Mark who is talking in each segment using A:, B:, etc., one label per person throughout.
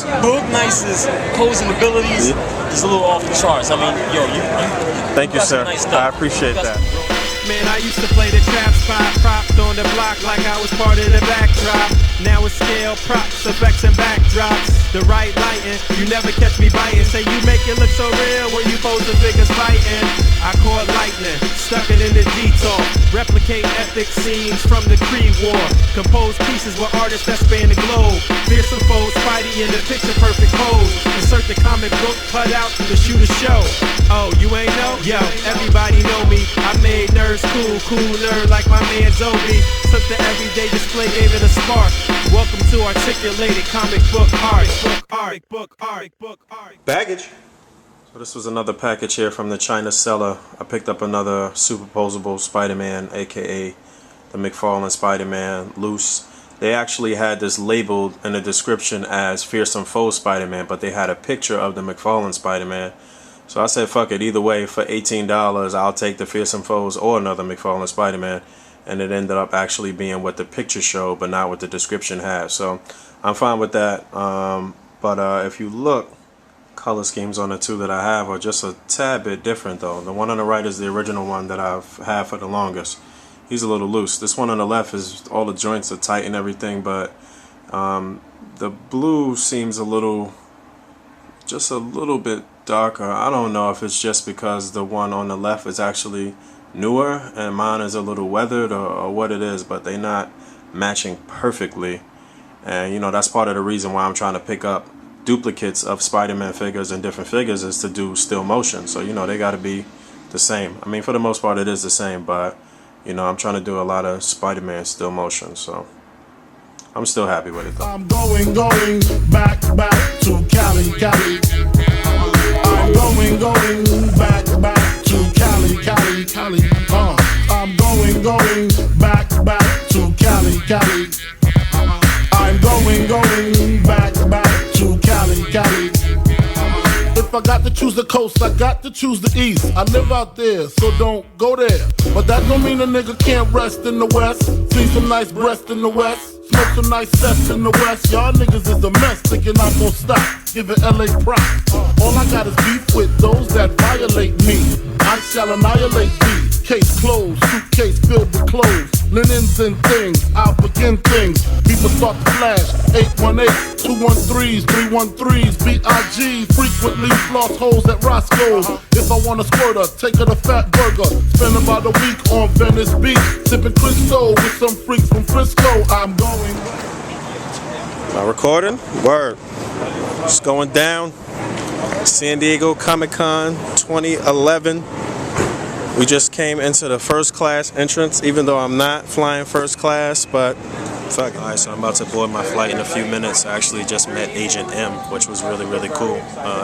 A: Boog Nice's posing abilities is a little off the charts. I mean, yo, you
B: Thank you, sir.
A: Nice
B: I appreciate that.
C: Man, I used to play the trap spot, propped on the block like I was part of the backdrop. Now it's scale, props, effects, and backdrops. The right lighting, you never catch me biting. Say you make it look so real when you pose the figures fighting. I caught lightning, stuck it in the detour. Replicate epic scenes from the Creed War. Compose pieces with artists that span the globe. Fearsome foes, Spidey in the picture perfect pose. Insert the comic book cutout to shoot a show. Oh, you ain't know? Yo, everybody know me. I made nerds cool nerd like my man Zoe. Took the everyday display, gave it a spark. Welcome to articulated comic book art.
B: Baggage. So this was another package here from the China seller. I picked up another superposable Spider-Man, aka the McFarlane Spider-Man loose. They actually had this labeled in the description as Fearsome Foe Spider-Man, but they had a picture of the McFarlane Spider-Man. So I said, fuck it, either way, for $18, I'll take the Fearsome Foes or another McFarlane Spider-Man. And it ended up actually being what the picture showed, but not what the description had. So I'm fine with that. But if you look, color schemes on the two that I have are just a tad bit different though. The one on the right is the original one that I've had for the longest. He's a little loose. This one on the left is all the joints are tight and everything, but the blue seems just a little bit darker. I don't know if it's just because the one on the left is actually newer and mine is a little weathered or what it is, but they're not matching perfectly. And you know, that's part of the reason why I'm trying to pick up duplicates of Spider-Man figures and different figures is to do still motion. So you know, they got to be the same. I mean, for the most part it is the same, but you know, I'm trying to do a lot of Spider-Man still motion, so I'm still happy with it though.
D: I'm going back to Cali. I'm going back to Cali. I'm going back to Cali. I'm going back to Cali. If I got to choose the coast, I got to choose the east. I live out there, so don't go there. But that don't mean a nigga can't rest in the west. See some nice breasts in the west. Smoke some nice sets in the west. Y'all niggas is a mess, thinking I'm gon' stop. Giving LA props. All I got is beef with those that violate me. I shall annihilate thee. Case closed, suitcase filled with clothes. Linens and things, I'll begin things. People start to flash. 818, 213s, 313s, B.I.G. Frequently floss holes at Roscoe's. If I want a squirter, take her to Fat Burger. Spend about a week on Venice Beach, sipping Cristo with some freaks from Frisco. I'm going.
B: Am I recording? Word. It's going down. San Diego Comic-Con 2011. We just came into the first class entrance, even though I'm not flying first class, but fuck it. Alright, so I'm about to board my flight in a few minutes. I actually just met Agent M, which was really cool.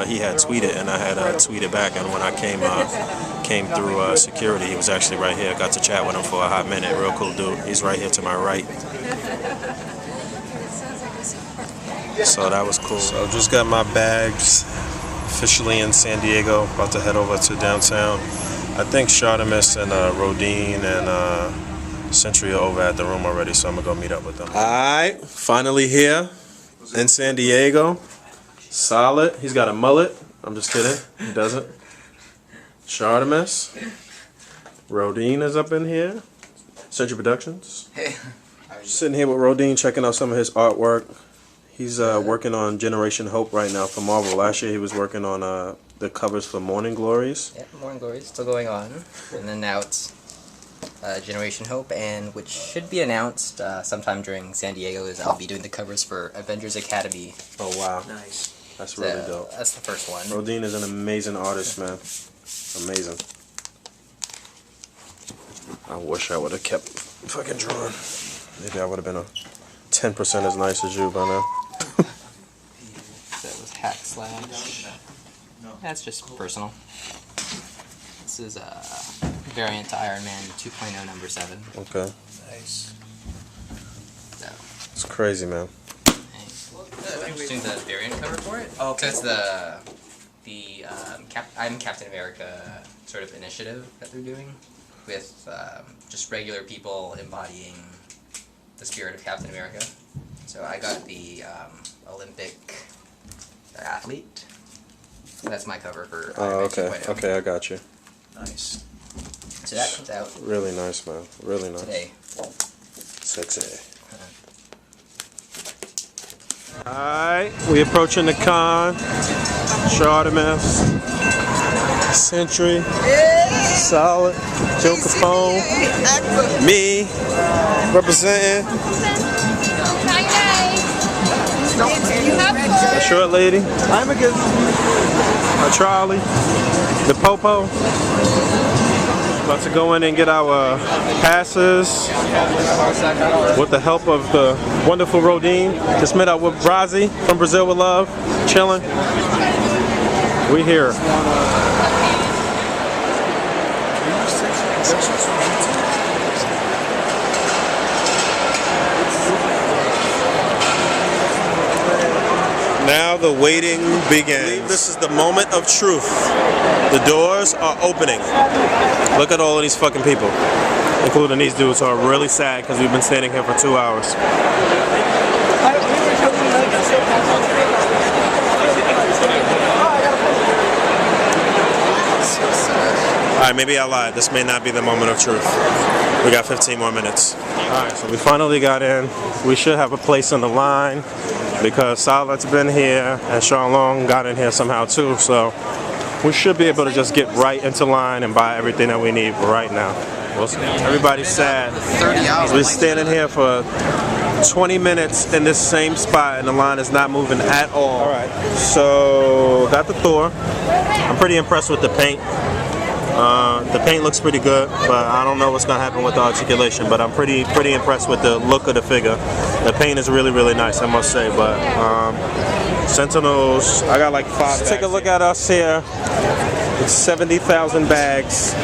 B: He had tweeted and I had tweeted back, and when I came through security, he was actually right here. I got to chat with him for a hot minute. Real cool dude. He's right here to my right. So that was cool. So just got my bags officially in San Diego. About to head over to downtown. I think Shardamus and Rodine and Sentry are over at the room already, so I'm gonna go meet up with them. Alright, finally here in San Diego. Solid. He's got a mullet. I'm just kidding. He doesn't. Shardamus. Rodine is up in here. Sentry Productions.
E: Hey.
B: Sitting here with Rodine, checking out some of his artwork. He's working on Generation Hope right now for Marvel. Last year he was working on the covers for Morning Glories.
E: Yeah, Morning Glories still going on, and then now it's Generation Hope, and which should be announced sometime during San Diego. Is I'll be doing the covers for Avengers Academy.
B: Oh wow,
E: nice!
B: That's really dope.
E: That's the first one.
B: Rodine is an amazing artist, man. Amazing. I wish I would have kept fucking drawing. Maybe I would have been 10% as nice as you by now.
E: That was Hack Slash. That's just personal. This is a variant to Iron Man 2.0 number 7.
B: Okay.
E: Nice. So.
B: It's crazy, man.
E: I'm just doing the variant cover for it. Oh, okay. So it's the I'm Captain America sort of initiative that they're doing with just regular people embodying the spirit of Captain America. So I got the Olympic athlete. So that's my cover for.
B: Oh, okay. Okay, I got you.
A: Nice.
E: So that comes out
B: Really nice, man. Really nice.
E: today.
B: Sexy. Alright, we approaching the con. Chartemis, Century, Solid, Joe Capone, me, representing. A short lady. I'm a good. A trolley. The Popo. About to go in and get our passes with the help of the wonderful Rodine. Just met up with Brazi from Brazil with Love. Chilling. We here. Now the waiting begins. This is the moment of truth. The doors are opening. Look at all of these fucking people, including these dudes who are really sad because we've been standing here for 2 hours. Alright, maybe I lied. This may not be the moment of truth. We got 15 more minutes. Alright, so we finally got in. We should have a place in the line because Solid's been here and Sean Long got in here somehow too. So we should be able to just get right into line and buy everything that we need right now. Everybody's sad. We're standing here for 20 minutes in this same spot and the line is not moving at all. Alright, so got the Thor. I'm pretty impressed with the paint. The paint looks pretty good, but I don't know what's going to happen with the articulation, but I'm pretty impressed with the look of the figure. The paint is really, really nice, I must say, but Sentinels, I got like 5 bags. Take a look at us here. It's 70,000 bags.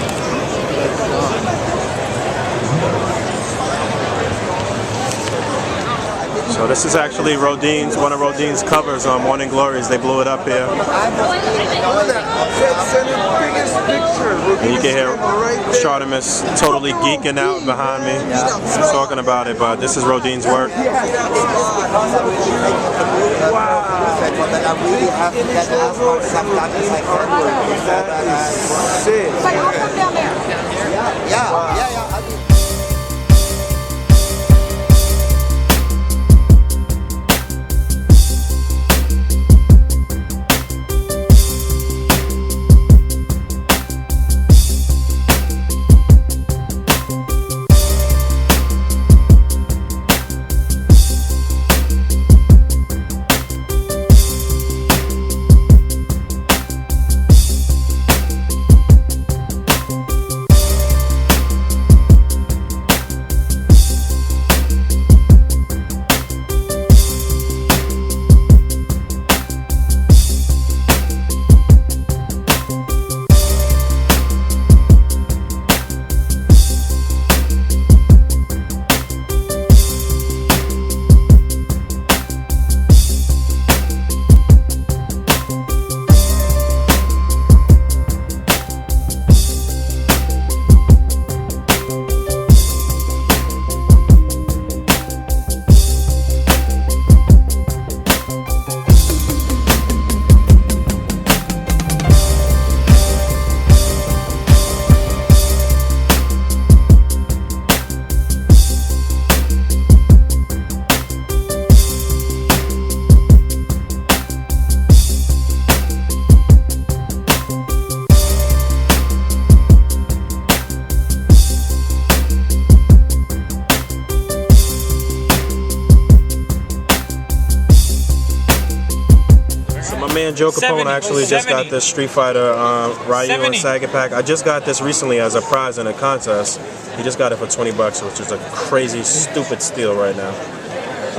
B: So this is actually Rodine's, one of Rodine's covers on Morning Glories. They blew it up here. And you can hear Chartemis totally geeking out behind me, talking about it, but this is Rodine's work. Man, Joe Capone actually just got this Street Fighter Ryu and Saga pack. I just got this recently as a prize in a contest. He just got it for 20 bucks, which is a crazy, stupid steal right now.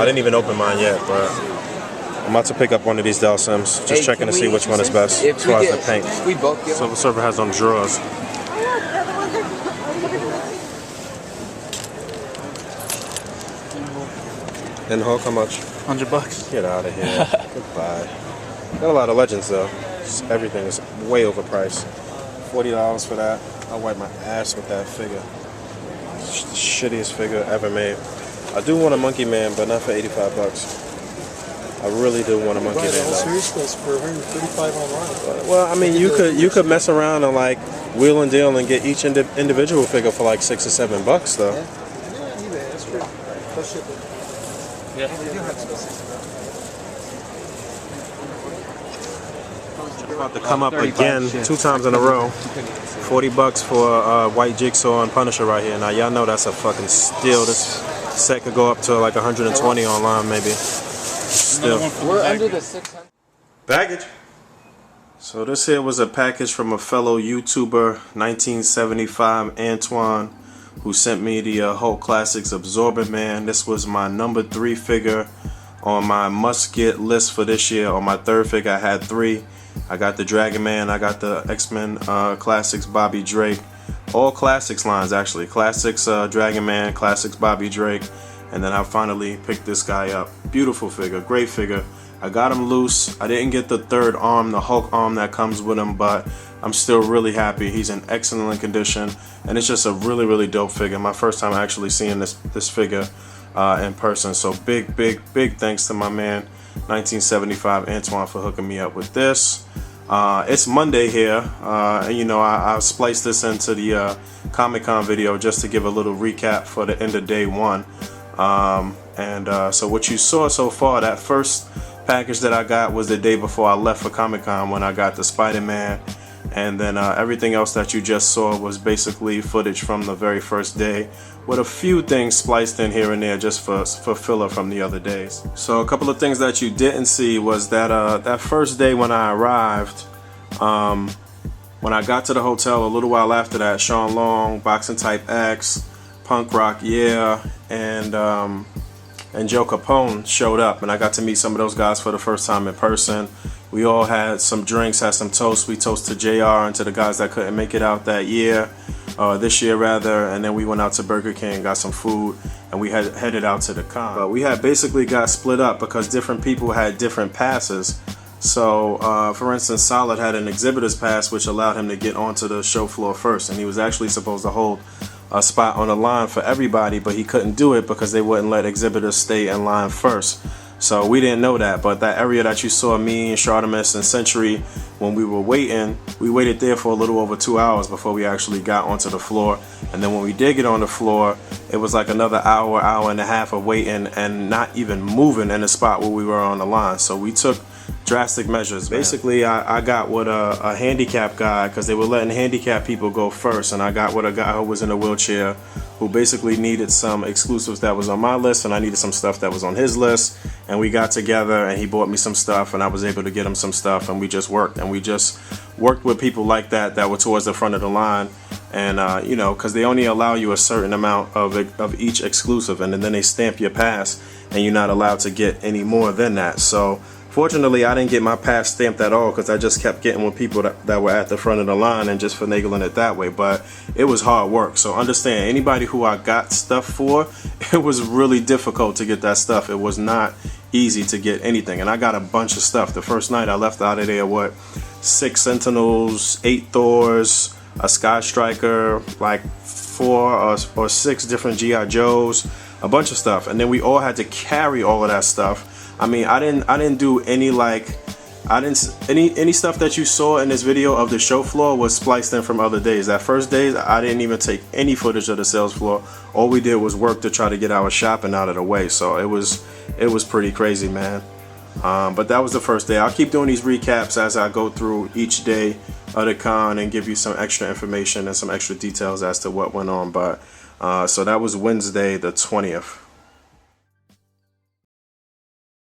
B: I didn't even open mine yet, but I'm about to pick up one of these Dell Sims. Just checking to see which one is best as far as the paint. Silver Surfer has them drawers. And Hulk, how much?
A: $100.
B: Get out of here. Goodbye. Got a lot of legends though. Everything is way overpriced. $40 for that. I'll wipe my ass with that figure. It's the shittiest figure ever made. I do want a Monkey Man, but not for 85 bucks. I really do want to monkey
F: Buy the
B: that
F: whole
B: though.
F: series close for $135 online.
B: Well, I mean, you could mess around and like wheel and deal and get each individual figure for like $6 or $7 though.
F: Yeah, eBay, that's true. Plus shipping.
A: Yeah.
F: They do have specific.
B: About to come up again 2 times in a row. $40 for White Jigsaw and Punisher right here. Now y'all know that's a fucking steal. This set could go up to like 120 online maybe. Still.
G: We're under the 600.
B: Baggage. So this here was a package from a fellow YouTuber, 1975 Antoine, who sent me the Hulk Classics Absorbent Man. This was my number 3 figure on my must-get list for this year. On my 3rd figure, I had 3. I got the Dragon Man, I got the X-Men Classics Bobby Drake. All Classics lines, actually. Classics Dragon Man, Classics Bobby Drake. And then I finally picked this guy up. Beautiful figure, great figure. I got him loose. I didn't get the 3rd arm, the Hulk arm that comes with him, but I'm still really happy. He's in excellent condition, and it's just a really, really dope figure. My first time actually seeing this figure in person. So big thanks to my man, 1975 Antoine, for hooking me up with this. It's Monday here, and you know I spliced this into the Comic-Con video just to give a little recap for the end of day 1. So what you saw so far, that first package that I got was the day before I left for Comic-Con when I got the Spider-Man, and then everything else that you just saw was basically footage from the very first day with a few things spliced in here and there just for filler from the other days. So a couple of things that you didn't see was that that first day when I arrived, when I got to the hotel a little while after that, Sean Long, Boxing Type X, Punk Rock Yeah, and Joe Capone showed up, and I got to meet some of those guys for the first time in person. We all had some drinks, had some toast. We toasted JR and to the guys that couldn't make it out that year, this year rather, and then we went out to Burger King, got some food, and we headed out to the con. But we had basically got split up because different people had different passes. So, for instance, Solid had an exhibitor's pass, which allowed him to get onto the show floor first, and he was actually supposed to hold a spot on the line for everybody, but he couldn't do it because they wouldn't let exhibitors stay in line first. So we didn't know that, but that area that you saw me and Shartimus and Century, when we were waiting, we waited there for a little over 2 hours before we actually got onto the floor. And then when we did get on the floor, it was like another hour and a half of waiting and not even moving in the spot where we were on the line. So we took drastic measures. Basically, I got with a handicap guy because they were letting handicapped people go first, and I got with a guy who was in a wheelchair who basically needed some exclusives that was on my list, and I needed some stuff that was on his list, and we got together and he bought me some stuff and I was able to get him some stuff, and we just worked with people like that were towards the front of the line. And you know, because they only allow you a certain amount of each exclusive, and then they stamp your pass and you're not allowed to get any more than that. So fortunately, I didn't get my pass stamped at all because I just kept getting with people that were at the front of the line and just finagling it that way. But it was hard work. So understand, anybody who I got stuff for, it was really difficult to get that stuff. It was not easy to get anything. And I got a bunch of stuff. The first night I left out of there, 6 Sentinels, 8 Thors, a Sky Striker, like 4 or 6 different G.I. Joes, a bunch of stuff. And then we all had to carry all of that stuff. I mean, I didn't do any any stuff that you saw in this video of the show floor was spliced in from other days. That first day, I didn't even take any footage of the sales floor. All we did was work to try to get our shopping out of the way. So it was pretty crazy, man. But that was the first day. I'll keep doing these recaps as I go through each day of the con and give you some extra information and some extra details as to what went on. But so that was Wednesday the 20th.